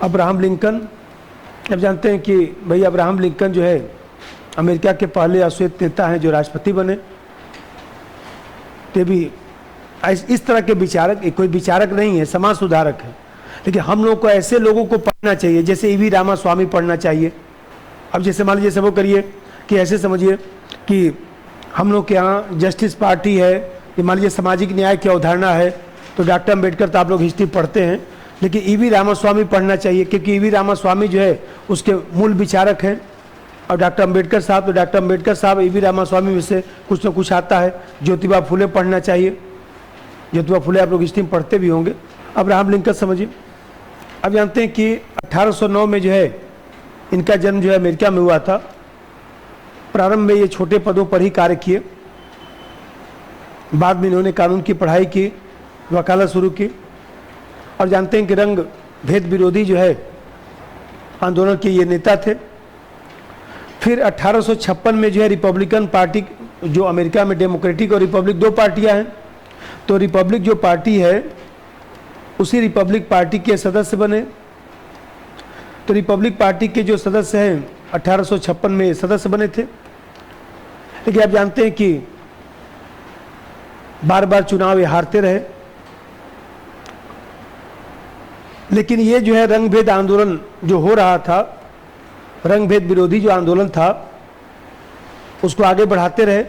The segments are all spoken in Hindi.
अब्राहम लिंकन, अब जानते हैं कि भाई अब्राहम लिंकन जो है अमेरिका के पहले अश्वेत नेता हैं जो राष्ट्रपति बने। ते भी इस तरह के विचारक, कोई विचारक नहीं है, समाज सुधारक है। लेकिन हम लोग को ऐसे लोगों को पढ़ना चाहिए, जैसे ईवी रामास्वामी पढ़ना चाहिए। अब जैसे मान लीजिए सब करिए कि ऐसे समझिए कि हम लोग के यहाँ जस्टिस पार्टी है, ये मान लीजिए सामाजिक न्याय की अवधारणा है, तो डॉक्टर अम्बेडकर तो आप लोग हिस्ट्री पढ़ते हैं, लेकिन ईवी रामास्वामी पढ़ना चाहिए, क्योंकि ईवी रामास्वामी जो है उसके मूल विचारक हैं। और डॉक्टर अम्बेडकर साहब, तो डॉक्टर अम्बेडकर साहब ईवी रामास्वामी में से कुछ ना कुछ आता है। ज्योतिबा फुले पढ़ना चाहिए, ज्योतिबा फुले आप लोग हिस्ट्री में पढ़ते भी होंगे। अब्राहम लिंकन समझिए। अब जानते हैं कि 1809 में जो है इनका जन्म जो है अमेरिका में हुआ था। प्रारंभ में ये छोटे पदों पर ही कार्य किए, बाद में इन्होंने कानून की पढ़ाई की, वकालत शुरू की। और जानते हैं कि रंग भेद विरोधी जो है आंदोलन के ये नेता थे। फिर 1856 में जो है रिपब्लिकन पार्टी, जो अमेरिका में डेमोक्रेटिक और रिपब्लिक दो पार्टियां हैं, तो रिपब्लिक जो पार्टी है उसी रिपब्लिक पार्टी के सदस्य बने। तो रिपब्लिक पार्टी के जो सदस्य हैं 1856 में सदस्य बने थे। लेकिन आप जानते हैं कि बार बार चुनाव ये हारते रहे। लेकिन ये जो है रंग भेद आंदोलन जो हो रहा था, रंग भेद विरोधी जो आंदोलन था, उसको आगे बढ़ाते रहे।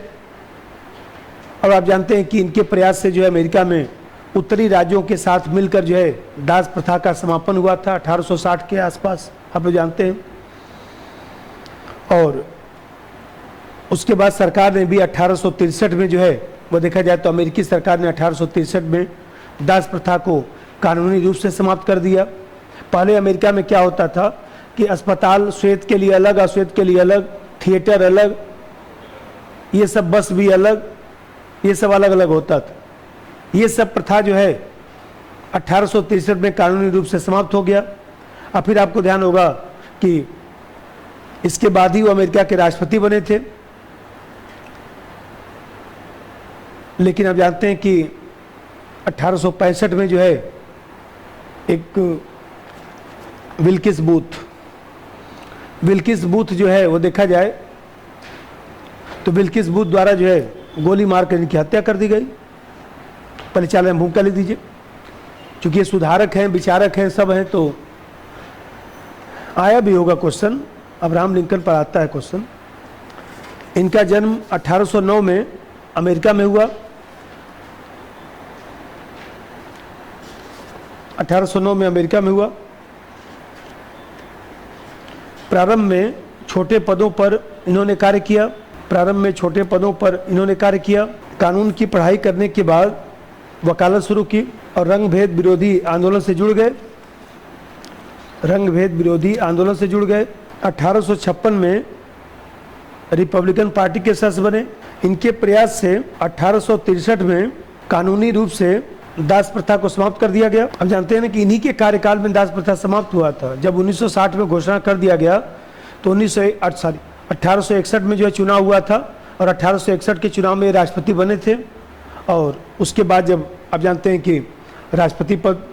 और आप जानते हैं कि इनके प्रयास से जो है अमेरिका में उत्तरी राज्यों के साथ मिलकर जो है दास प्रथा का समापन हुआ था 1860 के आसपास, आप लोग जानते हैं। और उसके बाद सरकार ने भी 1863 में जो है वो देखा जाए तो अमेरिकी सरकार ने 1863 में दास प्रथा को कानूनी रूप से समाप्त कर दिया। पहले अमेरिका में क्या होता था कि अस्पताल श्वेत के लिए अलग, अश्वेत के लिए अलग, थिएटर अलग, ये सब बस भी अलग, ये सब अलग अलग होता था। ये सब प्रथा जो है 1863 में कानूनी रूप से समाप्त हो गया। अब फिर आपको ध्यान होगा कि इसके बाद ही वो अमेरिका के राष्ट्रपति बने थे। लेकिन अब जानते हैं कि 1865 में जो है एक विल्किस बूथ जो है वो देखा जाए तो विल्किस बूथ द्वारा जो है गोली मारकर इनकी हत्या कर दी गई। परिचालन भूमिका ले दीजिए, क्योंकि ये सुधारक हैं, विचारक हैं, सब हैं, तो आया भी होगा क्वेश्चन। अब्राहम लिंकन पर आता है क्वेश्चन। इनका जन्म 1809 में अमेरिका में हुआ। 1809 में अमेरिका में हुआ। प्रारंभ में छोटे पदों पर इन्होंने कार्य किया। कानून की पढ़ाई करने के बाद वकालत शुरू की और रंग भेद विरोधी आंदोलन से जुड़ गए। 1856 में रिपब्लिकन पार्टी के सदस्य बने। इनके प्रयास से 1863 में कानूनी रूप से दास प्रथा को समाप्त कर दिया गया। अब जानते हैं ना कि इन्हीं के कार्यकाल में दास प्रथा समाप्त हुआ था। जब 1960 में घोषणा कर दिया गया तो 1861 में जो है चुनाव हुआ था और 1861 के चुनाव में राष्ट्रपति बने थे। और उसके बाद जब आप जानते हैं कि राष्ट्रपति पद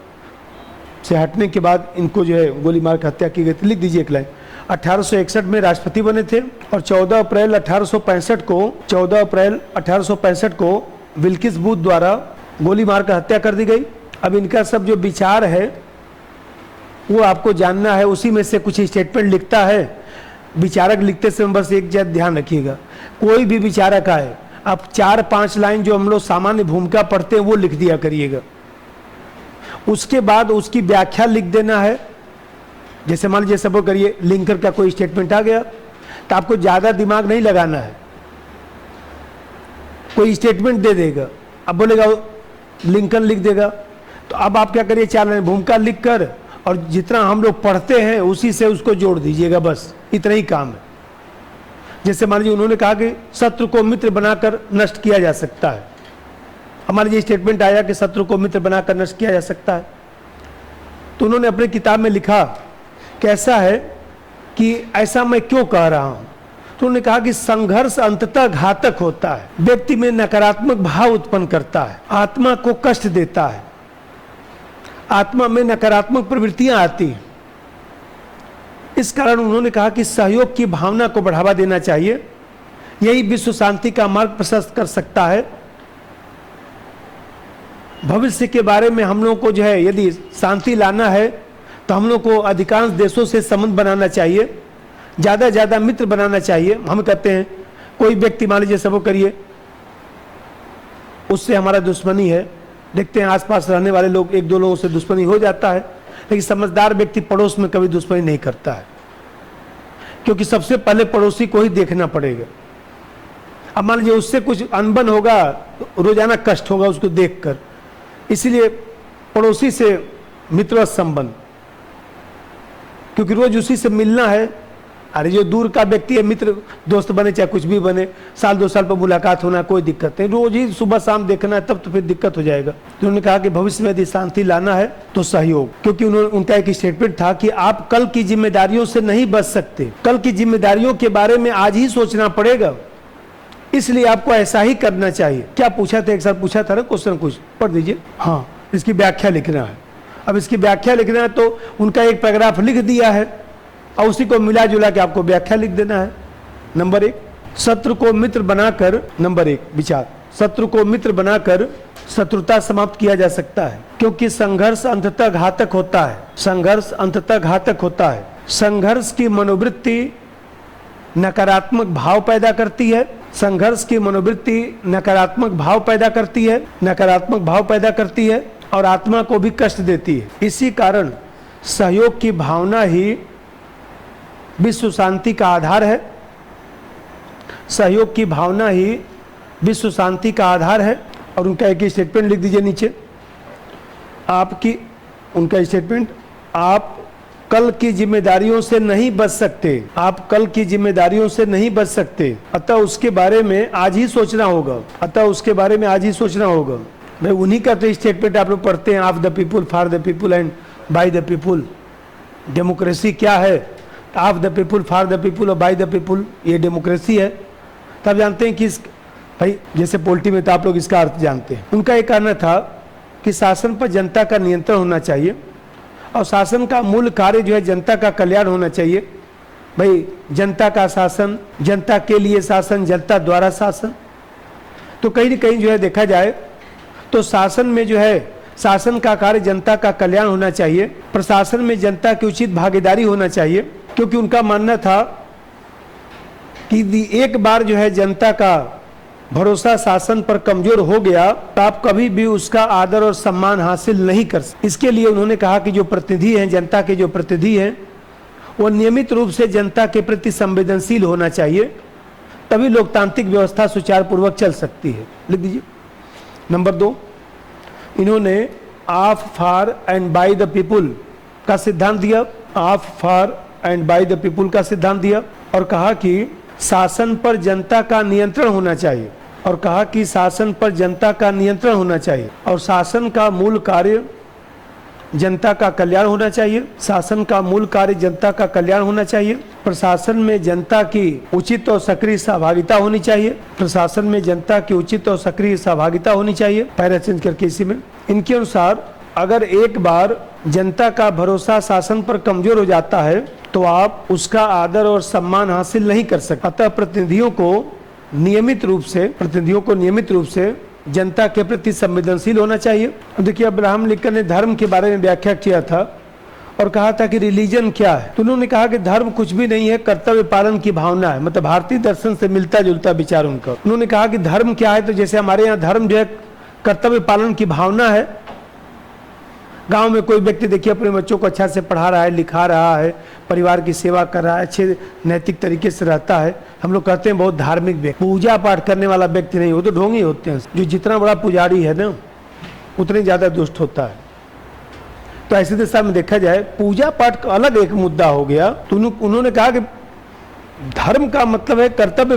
से हटने के बाद इनको जो है गोली मार कर हत्या की गई थी। लिख दीजिए एक लाइन। 1861 में राष्ट्रपति बने थे और 14 अप्रैल 1865 को विल्किस बूथ द्वारा गोली मारकर हत्या कर दी गई। अब इनका सब जो विचार है वो आपको जानना है। उसी में से कुछ स्टेटमेंट लिखता है। विचारक लिखते समय बस एक चीज ध्यान रखिएगा, कोई भी विचारक आए, आप 4-5 लाइन जो हम लोग सामान्य भूमिका पढ़ते हैं वो लिख दिया करिएगा। उसके बाद उसकी व्याख्या लिख देना है। जैसे मान लीजिए सब करिए लिंकन का कोई स्टेटमेंट आ गया तो आपको ज़्यादा दिमाग नहीं लगाना है। कोई स्टेटमेंट दे देगा, अब बोलेगा लिंकन लिख देगा, तो अब आप क्या करिए 4 लाइन भूमिका लिख कर और जितना हम लोग पढ़ते हैं उसी से उसको जोड़ दीजिएगा, बस इतना ही काम है। जैसे मान लीजिए उन्होंने कहा कि शत्रु को मित्र बनाकर नष्ट किया जा सकता है। हमारे ये स्टेटमेंट आया कि शत्रु को मित्र बनाकर नष्ट किया जा सकता है, तो उन्होंने अपने किताब में लिखा कैसा है कि ऐसा मैं क्यों कह रहा हूं। तो उन्होंने कहा कि संघर्ष अंततः घातक होता है, व्यक्ति में नकारात्मक भाव उत्पन्न करता है, आत्मा को कष्ट देता है, आत्मा में नकारात्मक प्रवृत्तियां आती हैं। इस कारण उन्होंने कहा कि सहयोग की भावना को बढ़ावा देना चाहिए, यही विश्व शांति का मार्ग प्रशस्त कर सकता है। भविष्य के बारे में हम लोगों को जो है यदि शांति लाना है तो हम लोग को अधिकांश देशों से संबंध बनाना चाहिए, ज़्यादा ज़्यादा मित्र बनाना चाहिए। हम कहते हैं कोई व्यक्ति मान लीजिए सब करिए उससे हमारा दुश्मनी है, देखते हैं आसपास रहने वाले लोग एक दो लोगों से दुश्मनी हो जाता है, लेकिन समझदार व्यक्ति पड़ोस में कभी दुश्मनी नहीं करता है, क्योंकि सबसे पहले पड़ोसी को ही देखना पड़ेगा। अब मान लीजिए उससे कुछ अनबन होगा तो रोजाना कष्ट होगा उसको देखकर, इसीलिए पड़ोसी से मित्रवत संबंध, क्योंकि रोज उसी से मिलना है। अरे जो दूर का व्यक्ति है मित्र दोस्त बने चाहे कुछ भी बने, साल 2 साल पर मुलाकात होना कोई दिक्कत नहीं, रोज ही सुबह शाम देखना है तब तो फिर दिक्कत हो जाएगा। तो उन्होंने कहा कि भविष्य में यदि शांति लाना है तो सहयोग, क्योंकि उनका एक स्टेटमेंट था कि आप कल की जिम्मेदारियों से नहीं बच सकते, कल की जिम्मेदारियों के बारे में आज ही सोचना पड़ेगा, इसलिए आपको ऐसा ही करना चाहिए। क्या पूछा था, एक साल पूछा था ना क्वेश्चन, कुछ पढ़ दीजिए। हाँ, इसकी व्याख्या लिखना है। अब इसकी व्याख्या लिखना है तो उनका एक पैराग्राफ लिख दिया है और उसी को मिला जुला के आपको व्याख्या लिख देना है। नंबर 1, शत्रु को मित्र बनाकर, नंबर 1 विचार, शत्रु को मित्र बनाकर शत्रुता समाप्त किया जा सकता है, क्योंकि संघर्ष अंततः घातक होता है। संघर्ष अंततः घातक होता है। संघर्ष की मनोवृत्ति नकारात्मक भाव पैदा करती है। संघर्ष की मनोवृत्ति नकारात्मक भाव पैदा करती है, नकारात्मक भाव पैदा करती है और आत्मा को भी कष्ट देती है। इसी कारण सहयोग की भावना ही विश्व शांति का आधार है। सहयोग की भावना ही विश्व शांति का आधार है। और उनका एक स्टेटमेंट लिख दीजिए नीचे, आपकी, उनका स्टेटमेंट, आप कल की जिम्मेदारियों से नहीं बच सकते, आप कल की जिम्मेदारियों से नहीं बच सकते, अतः उसके बारे में आज ही सोचना होगा, अतः उसके बारे में आज ही सोचना होगा। भाई उन्हीं का तो स्टेटमेंट आप लोग पढ़ते हैं, of the people, for the people and by the people. Democracy क्या है? Of the people, for the people और बाय द पीपुल, ये डेमोक्रेसी है। तब जानते हैं कि भाई जैसे पोल्ट्री में तो आप लोग इसका अर्थ जानते हैं। उनका एक कहना था कि शासन पर जनता का नियंत्रण होना चाहिए और शासन का मूल कार्य जो है जनता का कल्याण होना चाहिए। भाई जनता का शासन, जनता के लिए शासन, जनता द्वारा शासन। तो कहीं न कहीं जो है देखा जाए तो शासन में जो है शासन का कार्य जनता का कल्याण होना चाहिए, प्रशासन में जनता की उचित भागीदारी होना चाहिए, क्योंकि उनका मानना था कि एक बार जो है जनता का भरोसा शासन पर कमजोर हो गया तो आप कभी भी उसका आदर और सम्मान हासिल नहीं कर सकते। इसके लिए उन्होंने कहा कि जो प्रतिनिधि हैं, जनता के जो प्रतिनिधि हैं, वो नियमित रूप से जनता के प्रति संवेदनशील होना चाहिए, तभी लोकतांत्रिक व्यवस्था सुचारुपूर्वक चल सकती है। लिख दीजिए। नंबर 2, इन्होंने of, for and by the people का सिद्धांत दिया, of, for and by the people का सिद्धांत दिया और कहा कि शासन पर जनता का नियंत्रण होना चाहिए, और कहा कि शासन पर जनता का नियंत्रण होना चाहिए और शासन का मूल कार्य जनता का कल्याण होना चाहिए। शासन का मूल कार्य जनता का कल्याण होना चाहिए। प्रशासन में जनता की उचित और सक्रिय सहभागिता होनी चाहिए। प्रशासन में जनता की उचित और सक्रिय सहभागिता होनी चाहिए। पैरा चेंज करके इसी में, इनके अनुसार अगर एक बार जनता का भरोसा शासन पर कमजोर हो जाता है तो आप उसका आदर और सम्मान हासिल नहीं कर सकते। अतः प्रतिनिधियों को नियमित रूप से जनता के प्रति संवेदनशील होना चाहिए। देखिए अब्राहम लिंकन ने धर्म के बारे में व्याख्या किया था और कहा था कि रिलीजन क्या है, तो उन्होंने कहा कि धर्म कुछ भी नहीं है, कर्तव्य पालन की भावना है। मतलब भारतीय दर्शन से मिलता जुलता विचार उनका। उन्होंने कहा कि धर्म क्या है, तो जैसे हमारे यहाँ धर्म जो है कर्तव्य पालन की भावना है। गांव में कोई व्यक्ति देखिए अपने बच्चों को अच्छा से पढ़ा रहा है, लिखा रहा है, परिवार की सेवा कर रहा है, अच्छे नैतिक तरीके से रहता है, हम लोग कहते हैं बहुत धार्मिक व्यक्ति। पूजा पाठ करने वाला व्यक्ति नहीं, वो तो ढोंगी होते हैं। जो जितना बड़ा पुजारी है ना उतने ज़्यादा दुष्ट होता है। तो ऐसे दिशा में देखा जाए पूजा पाठ का अलग एक मुद्दा हो गया। तो उन्होंने कहा कि धर्म का मतलब है कर्तव्य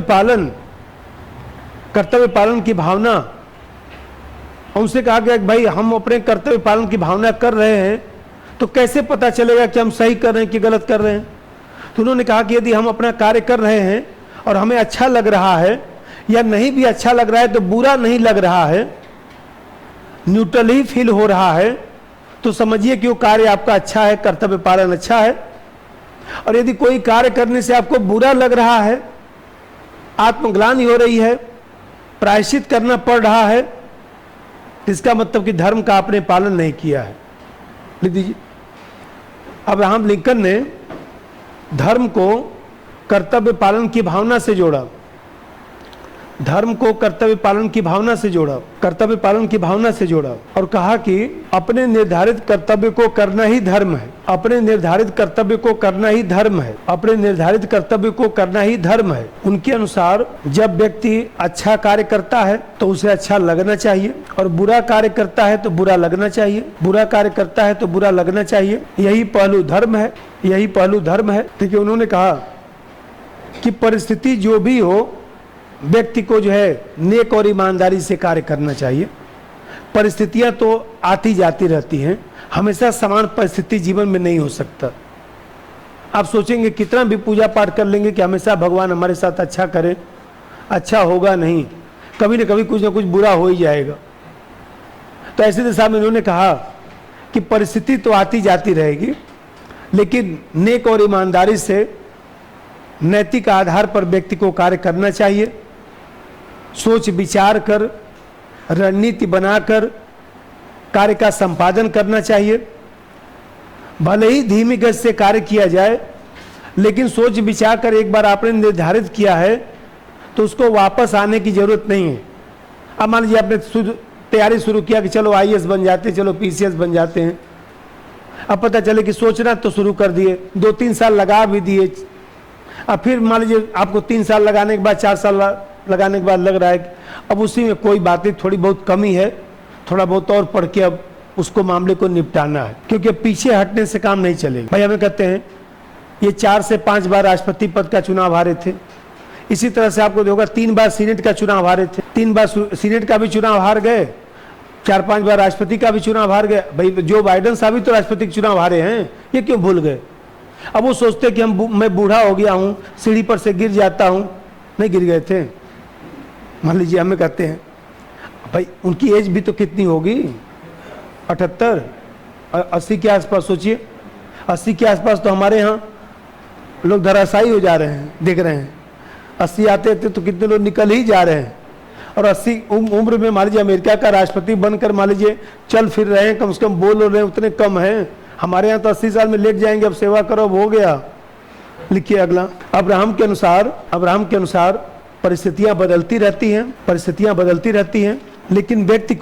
पालन की भावना। उनसे कहा गया कि भाई हम अपने कर्तव्य पालन की भावना कर रहे हैं तो कैसे पता चलेगा कि हम सही कर रहे हैं कि गलत कर रहे हैं। तो उन्होंने कहा कि यदि हम अपना कार्य कर रहे हैं और हमें अच्छा लग रहा है या नहीं भी अच्छा लग रहा है, तो बुरा नहीं लग रहा है, न्यूट्रल ही फील हो रहा है, तो समझिए कि वो कार्य आपका अच्छा है, कर्तव्य पालन अच्छा है। और यदि कोई कार्य करने से आपको बुरा लग रहा है, आत्मग्लानि हो रही है, प्रायश्चित करना पड़ रहा है, इसका मतलब कि धर्म का आपने पालन नहीं किया है। लिख दीजिए, अब्राहम लिंकन ने धर्म को कर्तव्य पालन की भावना से जोड़ा, धर्म को कर्तव्य पालन की भावना से जोड़ा, कर्तव्य पालन की भावना से जोड़ा और कहा कि अपने निर्धारित कर्तव्य को करना ही धर्म है, अपने निर्धारित कर्तव्य को करना ही धर्म है, अपने निर्धारित कर्तव्य को करना ही धर्म है। उनके अनुसार जब व्यक्ति अच्छा कार्य करता है तो उसे अच्छा लगना चाहिए और बुरा कार्य करता है तो बुरा लगना चाहिए, बुरा कार्य करता है तो बुरा लगना चाहिए। यही पहलू धर्म है, यही पहलू धर्म है। ठीक है, उन्होंने कहा कि परिस्थिति जो भी हो, व्यक्ति को जो है नेक और ईमानदारी से कार्य करना चाहिए। परिस्थितियां तो आती जाती रहती हैं, हमेशा समान परिस्थिति जीवन में नहीं हो सकता। आप सोचेंगे कितना भी पूजा पाठ कर लेंगे कि हमेशा भगवान हमारे साथ अच्छा करे, अच्छा होगा नहीं, कभी न कभी कुछ ना कुछ बुरा हो ही जाएगा। तो ऐसे दिशा में उन्होंने कहा कि परिस्थिति तो आती जाती रहेगी, लेकिन नेक और ईमानदारी से नैतिक आधार पर व्यक्ति को कार्य करना चाहिए। सोच विचार कर, रणनीति बनाकर कार्य का संपादन करना चाहिए। भले ही धीमी गति से कार्य किया जाए, लेकिन सोच विचार कर एक बार आपने निर्धारित किया है तो उसको वापस आने की जरूरत नहीं है। अब मान लीजिए आपने तैयारी शुरू किया कि चलो IAS बन जाते हैं, चलो PCS बन जाते हैं। अब पता चले कि सोचना तो शुरू कर दिए, 2-3 साल लगा भी दिए। अब फिर मान लीजिए आपको 3 साल लगाने के बाद, 4 साल लगाने के बाद लग रहा है कि अब उसी में कोई बातें थोड़ी बहुत कमी है, थोड़ा बहुत और पढ़ के अब उसको मामले को निपटाना है, क्योंकि पीछे हटने से काम नहीं चलेगा। भाई हमें कहते हैं ये 4 से 5 बार राष्ट्रपति पद का चुनाव हारे थे, इसी तरह से आपको देखोगा 3 बार सीनेट का चुनाव हारे थे, 3 बार सीनेट का भी चुनाव हार गए, 4-5 बार राष्ट्रपति का भी चुनाव हार गए। भाई जो बाइडेन साहब भी तो राष्ट्रपति के चुनाव हारे हैं, ये क्यों भूल गए? अब वो सोचते कि मैं बूढ़ा हो गया हूँ, सीढ़ी पर से गिर जाता हूँ। नहीं गिर गए थे। मान लीजिए हमें कहते हैं भाई उनकी एज भी तो कितनी होगी, 78, 80 के आसपास। सोचिए 80 के आसपास तो हमारे यहाँ लोग धराशायी हो जा रहे हैं, देख रहे हैं। 80 आते थे तो कितने लोग निकल ही जा रहे हैं। और 80 उम्र में मान लीजिए अमेरिका का राष्ट्रपति बनकर मान लीजिए चल फिर रहे हैं, कम से कम बोल रहे हैं, उतने कम हैं। हमारे यहाँ तो 80 साल में लेट जाएंगे, अब सेवा करो, अब हो गया। लिखिए अगला, अब्राहम के अनुसार परिस्थितियां बदलती रहती हैं, परिस्थितियां बदलती रहती हैं, लेकिन व्यक्ति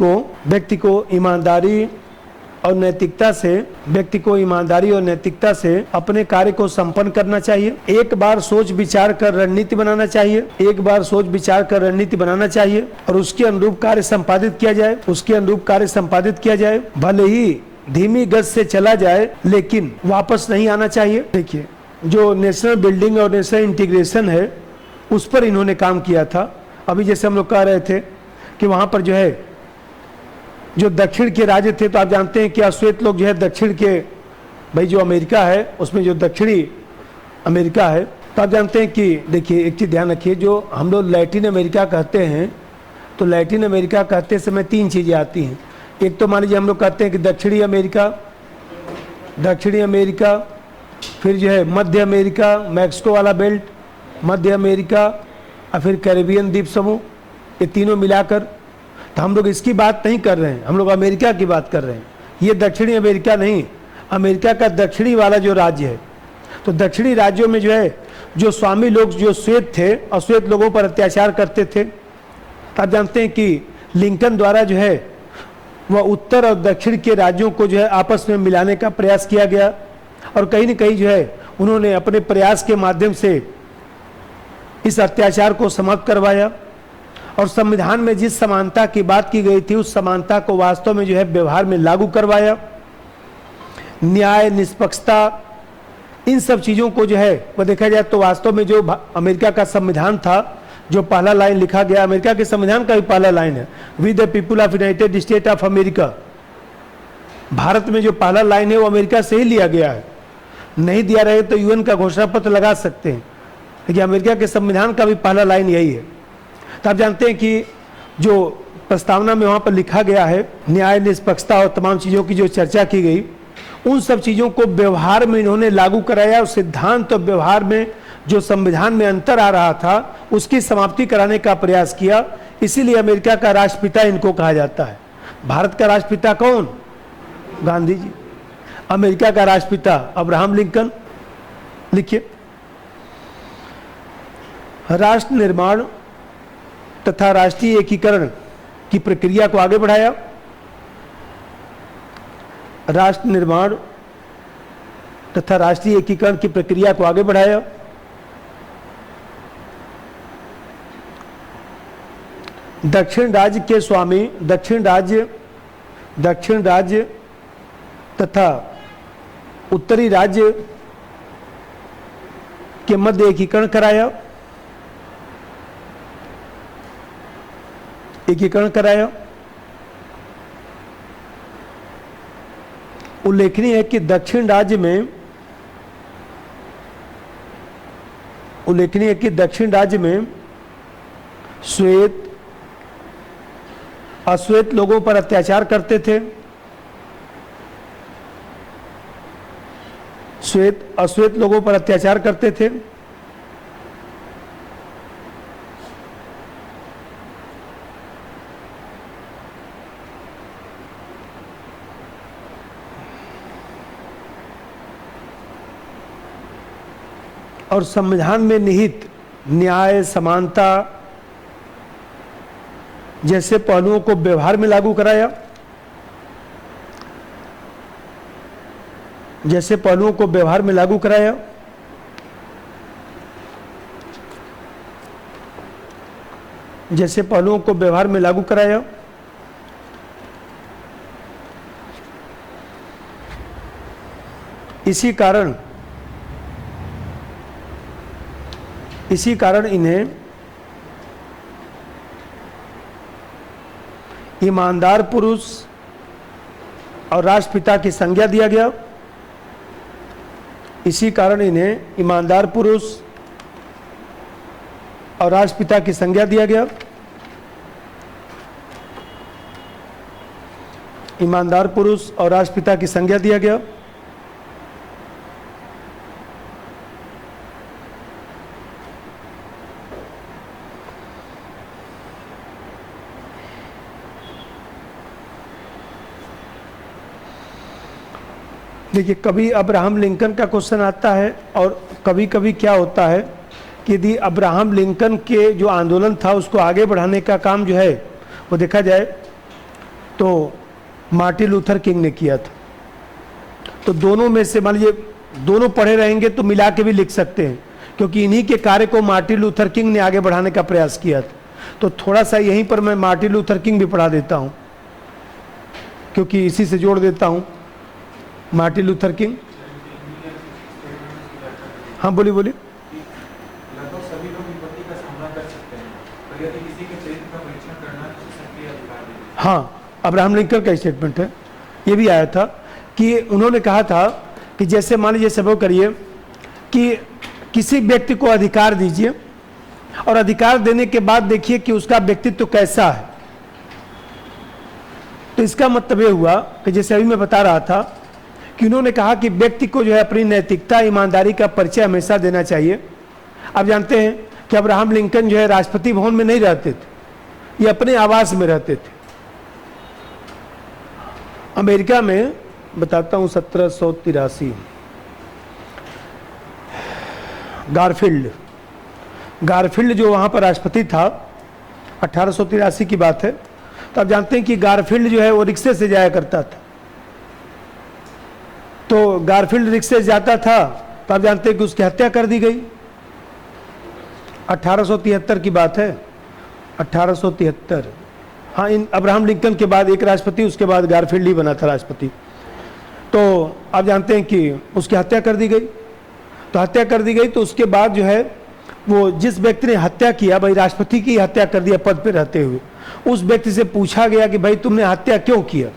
को ईमानदारी और नैतिकता से अपने कार्य को संपन्न करना चाहिए। एक बार सोच विचार कर रणनीति बनाना चाहिए, और उसके अनुरूप कार्य संपादित किया जाए, भले ही धीमी गति से चला जाए, लेकिन वापस नहीं आना चाहिए। देखिए, जो नेशनल बिल्डिंग और नेशनल इंटीग्रेशन है, उस पर इन्होंने काम किया था। अभी जैसे हम लोग कह रहे थे कि वहाँ पर जो है जो दक्षिण के राज्य थे, तो आप जानते हैं कि अश्वेत लोग जो है दक्षिण के, भाई जो अमेरिका है उसमें जो दक्षिणी अमेरिका है, तो आप जानते हैं कि देखिए एक चीज़ ध्यान रखिए, जो हम लोग लैटिन अमेरिका कहते हैं, तो लैटिन अमेरिका कहते समय 3 चीज़ें आती हैं। एक तो मान लीजिए हम लोग कहते हैं कि दक्षिणी अमेरिका, फिर जो है मध्य अमेरिका, मैक्सिको वाला बेल्ट, मध्य अमेरिका, और फिर कैरेबियन द्वीप समूह, ये तीनों मिलाकर। तो हम लोग इसकी बात नहीं कर रहे हैं, हम लोग अमेरिका की बात कर रहे हैं। ये दक्षिणी अमेरिका नहीं, अमेरिका का दक्षिणी वाला जो राज्य है। तो दक्षिणी राज्यों में जो है जो स्वामी लोग जो श्वेत थे, अश्वेत लोगों पर अत्याचार करते थे। तो आप जानते हैं कि लिंकन द्वारा जो है वह उत्तर और दक्षिण के राज्यों को जो है आपस में मिलाने का प्रयास किया गया, और कहीं न कहीं जो है उन्होंने अपने प्रयास के माध्यम से इस अत्याचार को समाप्त करवाया। और संविधान में जिस समानता की बात की गई थी, उस समानता को वास्तव में जो है व्यवहार में लागू करवाया। न्याय, निष्पक्षता, इन सब चीज़ों को जो है वह देखा जाए तो वास्तव में जो अमेरिका का संविधान था, जो पहला लाइन लिखा गया, अमेरिका के संविधान का भी पहला लाइन है, we the people of United State of America. Bharat में जो पहला लाइन है वो अमेरिका से ही लिया गया है। नहीं दिया रहे तो UN का घोषणा पत्र लगा सकते हैं, लेकिन अमेरिका के संविधान का भी पहला लाइन यही है। तो आप जानते हैं कि जो प्रस्तावना में वहाँ पर लिखा गया है, न्याय, निष्पक्षता और तमाम चीज़ों की जो चर्चा की गई, उन सब चीज़ों को व्यवहार में इन्होंने लागू कराया। उस सिद्धांत और व्यवहार में जो संविधान में अंतर आ रहा था उसकी समाप्ति कराने का प्रयास किया। इसीलिए अमेरिका का राष्ट्रपिता इनको कहा जाता है। भारत का राष्ट्रपिता कौन? गांधी जी। अमेरिका का राष्ट्रपिता अब्राहम लिंकन। लिखिए, राष्ट्र निर्माण तथा राष्ट्रीय एकीकरण की प्रक्रिया को आगे बढ़ाया। राष्ट्र निर्माण तथा राष्ट्रीय एकीकरण की प्रक्रिया को आगे बढ़ाया। दक्षिण राज्य के स्वामी दक्षिण राज्य तथा उत्तरी राज्य के मध्य एकीकरण कराया। उल्लेखनीय है कि दक्षिण राज्य में अश्वेत लोगों पर अत्याचार करते थे। अश्वेत लोगों पर अत्याचार करते थे। और संविधान में निहित न्याय, समानता जैसे पहलुओं को व्यवहार में लागू कराया। इसी कारण इन्हें ईमानदार पुरुष और राष्ट्रपिता की संज्ञा दिया गया। इसी कारण इन्हें ईमानदार पुरुष और राष्ट्रपिता की संज्ञा दिया गया। ईमानदार पुरुष और राष्ट्रपिता की संज्ञा दिया गया। देखिए, कभी अब्राहम लिंकन का क्वेश्चन आता है और कभी कभी क्या होता है कि यदि अब्राहम लिंकन के जो आंदोलन था उसको आगे बढ़ाने का काम जो है वो देखा जाए तो मार्टिन लूथर किंग ने किया था। तो दोनों में से मान लीजिए दोनों पढ़े रहेंगे तो मिला के भी लिख सकते हैं, क्योंकि इन्हीं के कार्य को मार्टिन लूथर किंग ने आगे बढ़ाने का प्रयास किया था। तो थोड़ा सा यहीं पर मैं मार्टिन लूथर किंग भी पढ़ा देता हूँ, क्योंकि इसी से जोड़ देता हूँ। मार्टिन लूथर किंग, हाँ बोलिए। लगभग सभी लोग विपत्ति का सामना कर सकते हैं, पर यदि किसी के चरित्र का परीक्षण करना है तो सक्रिय अधिकार है। हाँ, अब्राहम लिंकन का स्टेटमेंट है, ये भी आया था कि उन्होंने कहा था कि जैसे मान लीजिए सपोज करिए कि किसी व्यक्ति को अधिकार दीजिए और अधिकार देने के बाद देखिए कि उसका व्यक्तित्व कैसा है। तो इसका मतलब ये हुआ कि जैसे अभी मैं बता रहा था कि उन्होंने कहा कि व्यक्ति को जो है अपनी नैतिकता, ईमानदारी का परिचय हमेशा देना चाहिए। आप जानते हैं कि अब्राहम लिंकन जो है राष्ट्रपति भवन में नहीं रहते थे, ये अपने आवास में रहते थे। अमेरिका में बताता हूं 1783 गारफील्ड जो वहां पर राष्ट्रपति था, 1883 की बात है। तो आप जानते हैं कि गारफील्ड जो है वो रिक्शे से जाया करता था। तो गारफील्ड रिक्शे से जाता था तो आप जानते हैं कि उसकी हत्या कर दी गई। 1873 की बात है, 1873। हाँ, इन अब्राहम लिंकन के बाद एक राष्ट्रपति, उसके बाद गारफील्ड ही बना था राष्ट्रपति। तो आप जानते हैं कि उसकी हत्या कर दी गई। तो हत्या कर दी गई तो उसके बाद जो है वो जिस व्यक्ति ने हत्या किया, भाई राष्ट्रपति की हत्या कर दिया पद पे रहते हुए, उस व्यक्ति से पूछा गया कि भाई तुमने हत्या क्यों किया।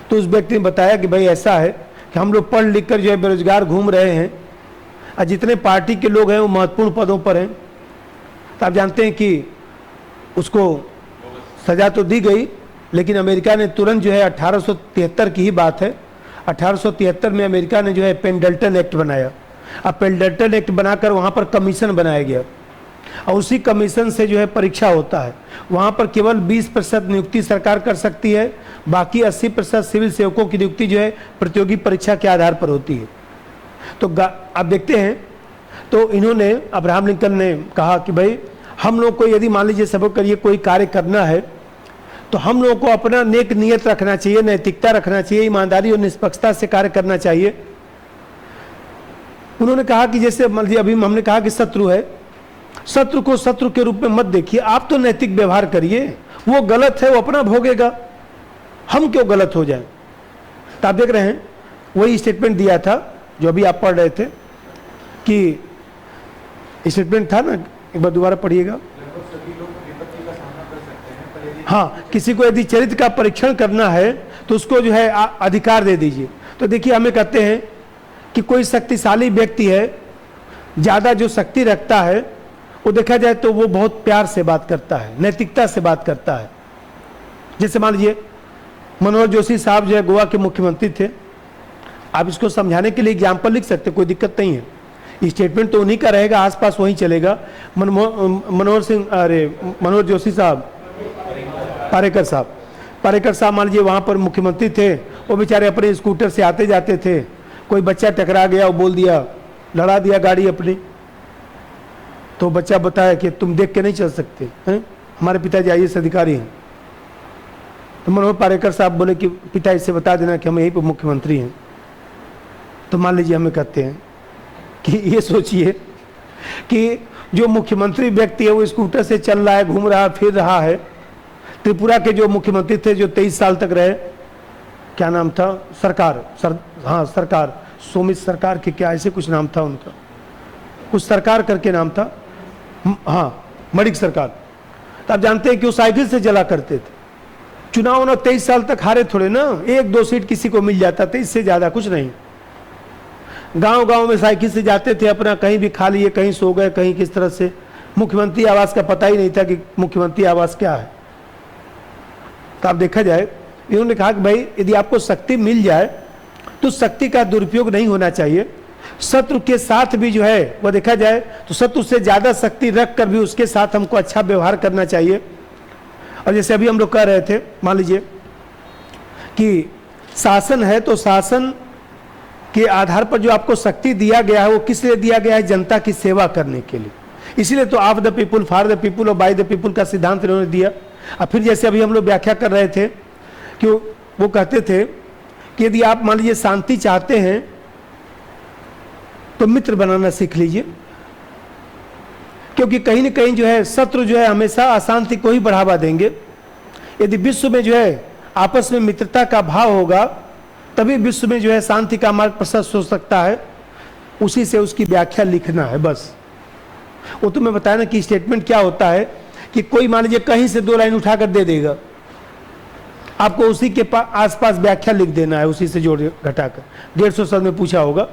तो उस व्यक्ति ने बताया कि भाई ऐसा है कि हम लोग पढ़ लिख कर जो है बेरोजगार घूम रहे हैं और जितने पार्टी के लोग हैं वो महत्वपूर्ण पदों पर हैं। तो आप जानते हैं कि उसको सजा तो दी गई, लेकिन अमेरिका ने तुरंत जो है 1873 की ही बात है, 1873 में अमेरिका ने जो है पेंडल्टन एक्ट बनाया। अब पेंडल्टन एक्ट बनाकर वहाँ पर कमीशन बनाया गया और उसी कमीशन से जो है परीक्षा होता है। वहाँ पर केवल 20% नियुक्ति सरकार कर सकती है, बाकी 80% सिविल सेवकों की नियुक्ति जो है प्रतियोगी परीक्षा के आधार पर होती है। तो आप देखते हैं, तो इन्होंने अब्राहम लिंकन ने कहा कि भाई हम लोग को यदि मान लीजिए सब करिए कोई कार्य करना है तो हम लोगों को अपना नेक नियत रखना चाहिए, नैतिकता रखना चाहिए, ईमानदारी और निष्पक्षता से कार्य करना चाहिए। उन्होंने कहा कि जैसे मान लीजिए अभी हमने कहा कि शत्रु है, शत्रु को शत्रु के रूप में मत देखिए, आप तो नैतिक व्यवहार करिए, वो गलत है वो अपना भोगेगा, हम क्यों गलत हो जाए। तो आप देख रहे हैं वही स्टेटमेंट दिया था जो अभी आप पढ़ रहे थे कि स्टेटमेंट था ना, एक बार दोबारा पढ़िएगा। लगभग सभी लोग विपत्ति का सामना कर सकते हैं, पर यदि हाँ, किसी को यदि चरित्र का परीक्षण करना है तो उसको जो है अधिकार दे दीजिए। तो देखिए हमें कहते हैं कि कोई शक्तिशाली व्यक्ति है, ज़्यादा जो शक्ति रखता है वो देखा जाए तो वो बहुत प्यार से बात करता है, नैतिकता से बात करता है। जैसे मान लीजिए मनोहर जोशी साहब जो है गोवा के मुख्यमंत्री थे, आप इसको समझाने के लिए एग्जाम्पल लिख सकते, कोई दिक्कत नहीं है। स्टेटमेंट तो उन्हीं का रहेगा, आसपास वहीं चलेगा। मनोहर जोशी साहब, पारेकर साहब मान लीजिए वहाँ पर मुख्यमंत्री थे, वो बेचारे अपने स्कूटर से आते जाते थे, कोई बच्चा टकरा गया, वो बोल दिया, लड़ा दिया गाड़ी अपनी, तो बच्चा बताया कि तुम देख के नहीं चल सकते हैं, हमारे पिताजी IAS अधिकारी हैं। तो मनोहर पारेकर साहब बोले कि पिताजी से बता देना कि हम यहीं पर मुख्यमंत्री हैं। तो मान लीजिए हमें कहते हैं कि ये सोचिए कि जो मुख्यमंत्री व्यक्ति है वो स्कूटर से चल रहा है, घूम रहा है, फिर रहा है। त्रिपुरा के जो मुख्यमंत्री थे जो 23 साल तक रहे, क्या नाम था, सरकार सोमित सरकार के क्या ऐसे कुछ नाम था उनका, कुछ सरकार करके नाम था, हाँ मणिक सरकार। तो आप जानते हैं कि वो साइकिल से चला करते थे। चुनाव ना 23 साल तक हारे थोड़े ना, 1-2 सीट किसी को मिल जाता था, इससे ज़्यादा कुछ नहीं। गांव गांव में साइकिल से जाते थे, अपना कहीं भी खा लिए, कहीं सो गए, कहीं किस तरह से। मुख्यमंत्री आवास का पता ही नहीं था कि मुख्यमंत्री आवास क्या है। तो आप देखा जाए, इन्होंने कहा कि भाई यदि आपको शक्ति मिल जाए तो शक्ति का दुरुपयोग नहीं होना चाहिए। शत्रु के साथ भी जो है वह देखा जाए तो शत्रु से ज़्यादा शक्ति रख कर भी उसके साथ हमको अच्छा व्यवहार करना चाहिए। और जैसे अभी हम लोग कह रहे थे, मान लीजिए कि शासन है तो शासन के आधार पर जो आपको शक्ति दिया गया है वो किस लिए दिया गया है, जनता की सेवा करने के लिए। इसीलिए तो of the people, for the people और बाय द पीपुल का सिद्धांत इन्होंने दिया। और फिर जैसे अभी हम लोग व्याख्या कर रहे थे कि वो कहते थे कि यदि आप मान लीजिए शांति चाहते हैं तो मित्र बनाना सीख लीजिए, क्योंकि कहीं ना कहीं जो है शत्रु जो है हमेशा अशांति को ही बढ़ावा देंगे। यदि विश्व में जो है आपस में मित्रता का भाव होगा तभी विश्व में जो है शांति का मार्ग प्रशस्त हो सकता है। उसी से उसकी व्याख्या लिखना है बस। वो तुम्हें बताया ना कि स्टेटमेंट क्या होता है कि कोई मान लीजिए कहीं से 2 लाइन उठाकर दे देगा, आपको उसी के आसपास व्याख्या लिख देना है, उसी से जोड़ घटाकर 150 शब्द में पूछा होगा